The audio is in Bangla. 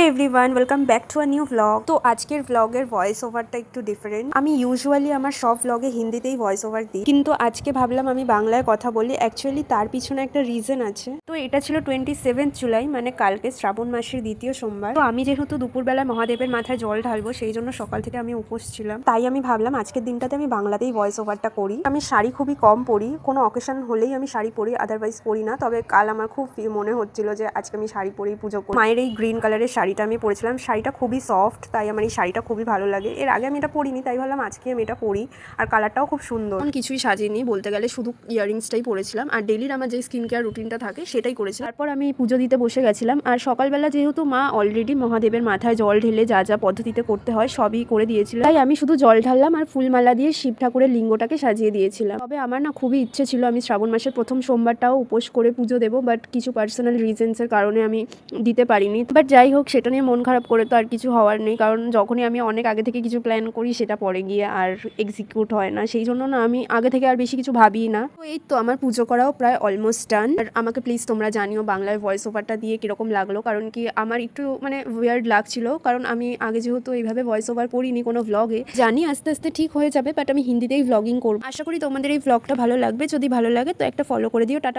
Everyone, welcome back to a new vlog. তো আজকের ভ্লগের ভয়েস ওভারটা একটু ডিফারেন্ট। আমি ইউজুয়ালি আমার সব ভ্লগে হিন্দিতেই ভয়েস ওভার দিই, কিন্তু আজকে ভাবলাম আমি বাংলায় কথা বলি। অ্যাকচুয়ালি তার পিছনে একটা রিজন আছে। তো এটা ছিল 27 জুলাই, মানে কালকে শ্রাবণ মাসের দ্বিতীয় সোমবার। তো আমি যেহেতু দুপুরবেলা মহাদেবের মাথায় জল ঢালবো, সেই জন্য সকাল থেকে আমি উপোস ছিলাম। তাই আমি ভাবলাম আজকের দিনটাতে আমি বাংলাতেই ভয়েস ওভারটা করি। আমি শাড়ি খুবই কম পরি, কোনো অকেশন হলেই আমি শাড়ি পরি, আদারওয়াইজ পরি না। তবে কাল আমার খুব মনে হচ্ছিল যে আজকে আমি শাড়ি পরেই পুজো করি। মায়ের এই গ্রিন কালারের শাড়িটা আমি পরেছিলাম, শাড়িটা খুবই সফট, তাই আমার এই শাড়িটা খুবই ভালো লাগে। এর আগে আমি এটা পরিনি, তাই ভাবলাম আজকে আমি এটা পরি। আর কালারটাও খুব সুন্দর। কিছুই সাজিনি বলতে গেলে, শুধু ইয়ারিংসটাই পরেছিলাম আর ডেলির আমার যে স্কিন কেয়ার রুটিনটা থাকে সেটাই করেছিলাম। তারপর আমি পুজো দিতে বসে গেছিলাম। আর সকালবেলা যেহেতু মা অলরেডি মহাদেবের মাথায় জল ঢেলে যা যা পদ্ধতিতে করতে হয় সবই করে দিয়েছিল, তাই আমি শুধু জল ঢাললাম আর ফুলমালা দিয়ে শিব ঠাকুরের লিঙ্গটাকে সাজিয়ে দিয়েছিলাম। তবে আমার না খুবই ইচ্ছে ছিল আমি শ্রাবণ মাসের প্রথম সোমবারটাও উপোস করে পুজো দেবো, বাট কিছু পার্সোনাল রিজনসের কারণে আমি দিতে পারিনি। বাট যাই হোক, সেটা নিয়ে মন খারাপ করে তো আর কিছু হওয়ার নেই, কারণ যখনই আমি অনেক আগে থেকে কিছু প্ল্যান করি সেটা পরে গিয়ে আর এক্সিকিউট হয় না। সেই জন্য না আমি আগে থেকে আর বেশি কিছু ভাবি না। তো এই তো আমার পুজো করাও প্রায় অলমোস্ট ডান। আর আমাকে প্লিজ তোমরা জানিও বাংলায় ভয়েস ওভারটা দিয়ে কিরকম লাগলো, কারণ কি আমার একটু ওয়ার্ড লাগছিল, কারণ আমি আগে যেহেতু এইভাবে ভয়েস ওভার করিনি কোনো ভ্লগে। জানি আস্তে আস্তে ঠিক হয়ে যাবে, বাট আমি হিন্দিতেই ভ্লগিং করবো। আশা করি তোমাদের এই ভ্লগটা ভালো লাগবে। যদি ভালো লাগে তো একটা ফলো করে দিও। টাটা।